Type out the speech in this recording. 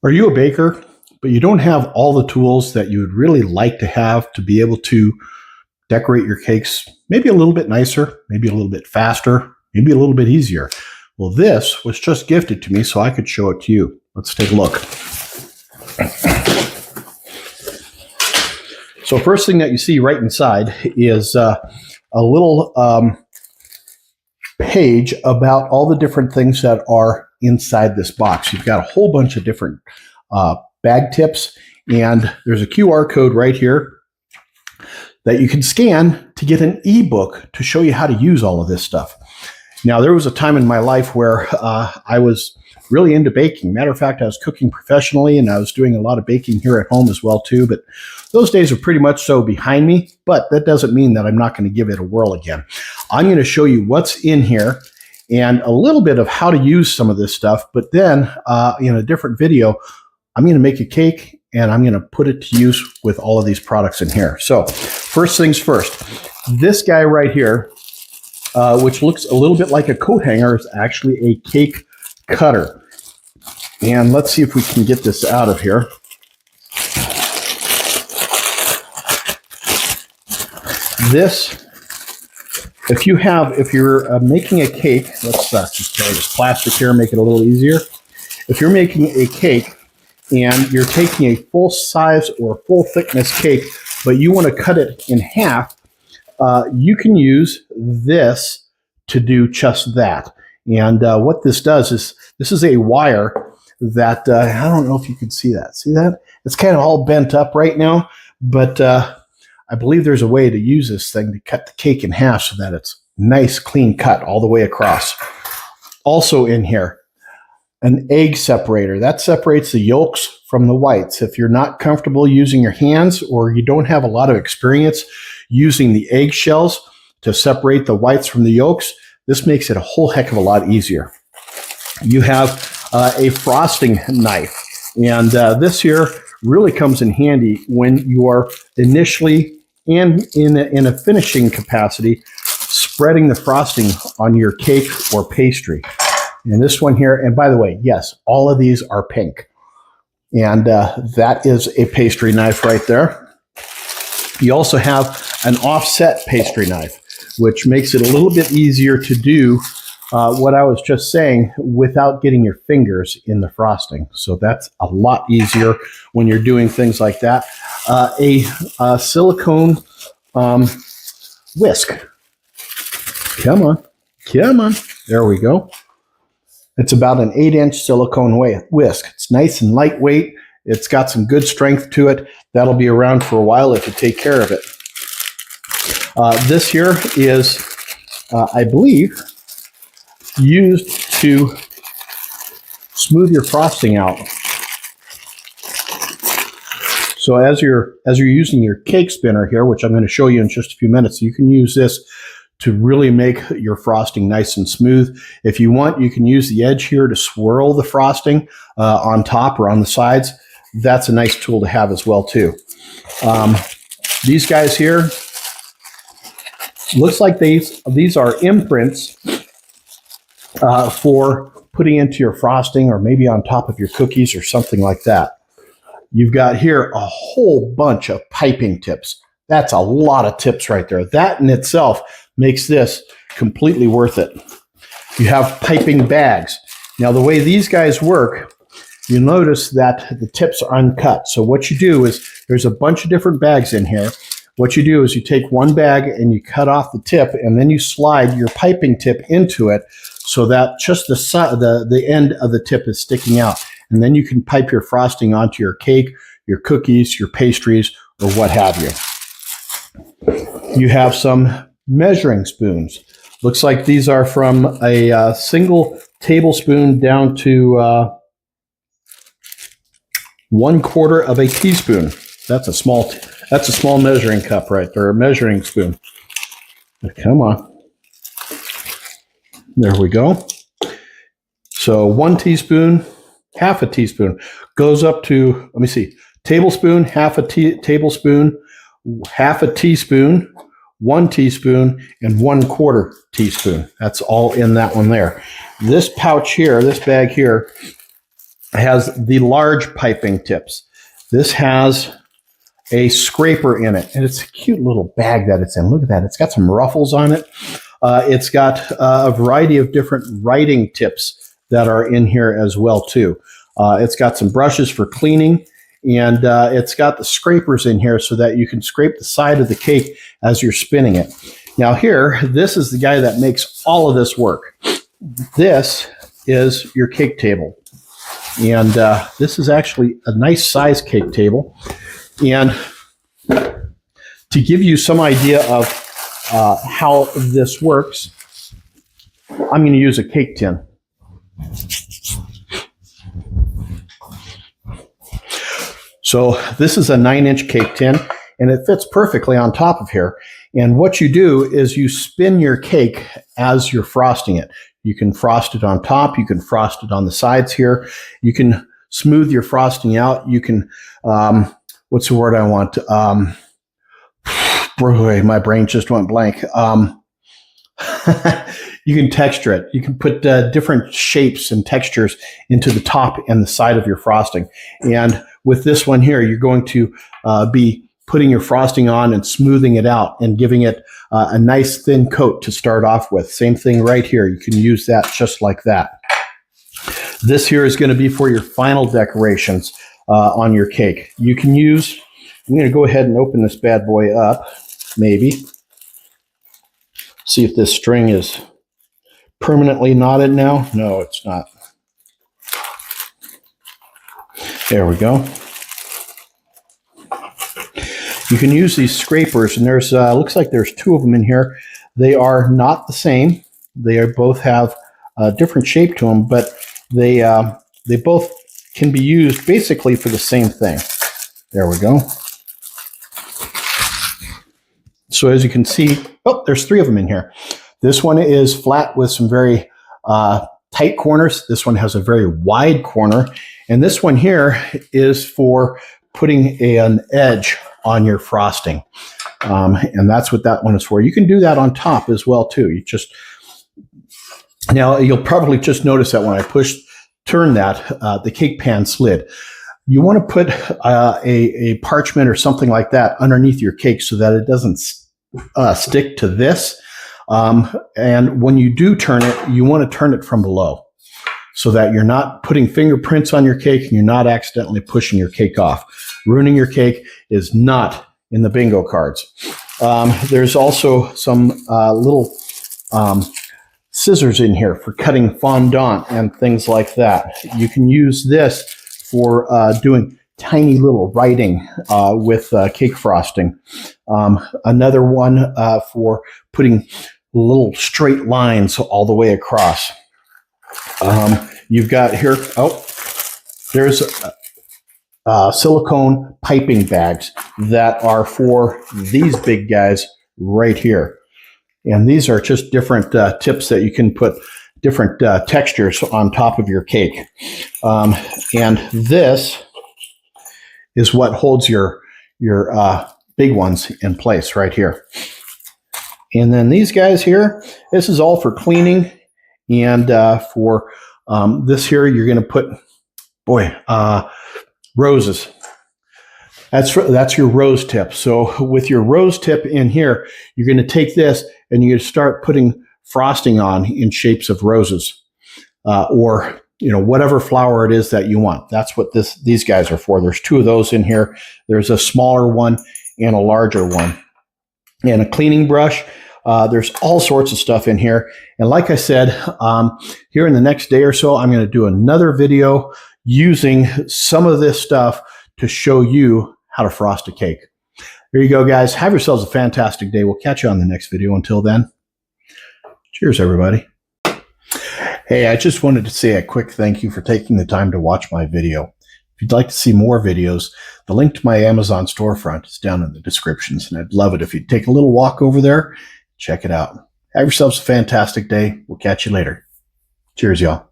Are you a baker, but you don't have all the tools that you would really like to have to be able to decorate your cakes maybe a little bit nicer, maybe a little bit faster, maybe a little bit easier? Well, this was just gifted to me so I could show it to you. Let's take a look. So first thing that you see right inside is a little page about all the different things that are inside this box. You've got a whole bunch of different bag tips, and there's a QR code right here that you can scan to get an ebook to show you how to use all of this stuff. Now, there was a time in my life where I was really into baking. Matter of fact, I was cooking professionally, and I was doing a lot of baking here at home as well, too. But those days are pretty much so behind me, but that doesn't mean that I'm not going to give it a whirl again. I'm going to show you what's in here and a little bit of how to use some of this stuff. But then in a different video, I'm going to make a cake, and I'm going to put it to use with all of these products in here. So first things first, this guy right here, which looks a little bit like a coat hanger, is actually a cake cutter. And let's see if we can get this out of here. This, if you're making a cake, let's just carry this plastic here, make it a little easier. If you're making a cake and you're taking a full size or full thickness cake, but you want to cut it in half, you can use this to do just that. And what this does is, this is a wire that, I don't know if you can see that. See that? It's kind of all bent up right now, but I believe there's a way to use this thing to cut the cake in half so that it's nice, clean cut all the way across. Also in here, an egg separator. That separates the yolks from the whites. If you're not comfortable using your hands, or you don't have a lot of experience using the egg shells to separate the whites from the yolks, this makes it a whole heck of a lot easier. You have a frosting knife, and this here really comes in handy when you are initially and in a finishing capacity spreading the frosting on your cake or pastry. And this one here, and by the way, yes, all of these are pink. And that is a pastry knife right there. You also have an offset pastry knife, which makes it a little bit easier to do what I was just saying without getting your fingers in the frosting. So that's a lot easier when you're doing things like that. A silicone whisk. Come on. Come on. There we go. It's about an 8-inch silicone whisk. It's nice and lightweight. It's got some good strength to it. That'll be around for a while if you take care of it. This here is, I believe, used to smooth your frosting out. So as you're using your cake spinner here, which I'm going to show you in just a few minutes, you can use this to really make your frosting nice and smooth. If you want, you can use the edge here to swirl the frosting on top or on the sides. That's a nice tool to have as well too. These guys here, looks like these are imprints for putting into your frosting or maybe on top of your cookies or something like that. You've got here a whole bunch of piping tips. That's a lot of tips right there. That in itself makes this completely worth it. You have piping bags. Now, the way these guys work, you notice that the tips are uncut. So what you do is, there's a bunch of different bags in here. What you do is you take one bag and you cut off the tip, and then you slide your piping tip into it so that just the end of the tip is sticking out. And then you can pipe your frosting onto your cake, your cookies, your pastries, or what have you. You have some measuring spoons. Looks like these are from a single tablespoon down to 1/4 of a teaspoon. That's a small measuring cup right there, a measuring spoon. But come on. There we go. So 1 teaspoon, half a teaspoon goes up to, let me see, tablespoon, half a tablespoon, half a teaspoon, 1 teaspoon, and 1/4 teaspoon. That's all in that one there. This pouch here, this bag here, has the large piping tips. This has a scraper in it, and it's a cute little bag that it's in. Look at that. It's got some ruffles on it. It's got a variety of different writing tips that are in here as well, too. It's got some brushes for cleaning, and it's got the scrapers in here so that you can scrape the side of the cake as you're spinning it. Now here, this is the guy that makes all of this work. This is your cake table. And this is actually a nice size cake table. And to give you some idea of how this works, I'm going to use a cake tin. So this is a 9-inch cake tin, and it fits perfectly on top of here. And what you do is you spin your cake as you're frosting it. You can frost it on top. You can frost it on the sides here. You can smooth your frosting out. You can, what's the word I want? Boy, my brain just went blank. You can texture it. You can put different shapes and textures into the top and the side of your frosting. And with this one here, you're going to be putting your frosting on and smoothing it out and giving it a nice thin coat to start off with. Same thing right here. You can use that just like that. This here is going to be for your final decorations on your cake. You can use, I'm going to go ahead and open this bad boy up, maybe. See if this string is permanently knotted now. No, it's not. There we go. You can use these scrapers, and there's looks like there's 2 of them in here. They are not the same. They are both have a different shape to them, but they both can be used basically for the same thing. There we go. So as you can see, oh, there's 3 of them in here. This one is flat with some very tight corners. This one has a very wide corner. And this one here is for putting an edge on your frosting. And that's what that one is for. You can do that on top as well, too. You just, now you'll probably just notice that when I turn that, the cake pan slid. You want to put a parchment or something like that underneath your cake so that it doesn't stick to this. And when you do turn it, you want to turn it from below so that you're not putting fingerprints on your cake and you're not accidentally pushing your cake off. Ruining your cake is not in the bingo cards. There's also some little scissors in here for cutting fondant and things like that. You can use this for doing tiny little writing with cake frosting. Another one for putting little straight lines all the way across. You've got here, oh, there's silicone piping bags that are for these big guys right here. And these are just different tips that you can put different textures on top of your cake. And this is what holds your big ones in place right here. And then these guys here, this is all for cleaning. And for this here, you're going to put, roses. That's your rose tip. So with your rose tip in here, you're going to take this and you're going to start putting frosting on in shapes of roses, or whatever flower it is that you want. That's what these guys are for. There's 2 of those in here. There's a smaller one and a larger one, and a cleaning brush. There's all sorts of stuff in here. And like I said, here in the next day or so, I'm going to do another video using some of this stuff to show you how to frost a cake. There you go, guys. Have yourselves a fantastic day. We'll catch you on the next video. Until then, cheers, everybody. Hey, I just wanted to say a quick thank you for taking the time to watch my video. If you'd like to see more videos, the link to my Amazon storefront is down in the descriptions, and I'd love it if you'd take a little walk over there. Check it out. Have yourselves a fantastic day. We'll catch you later. Cheers, y'all.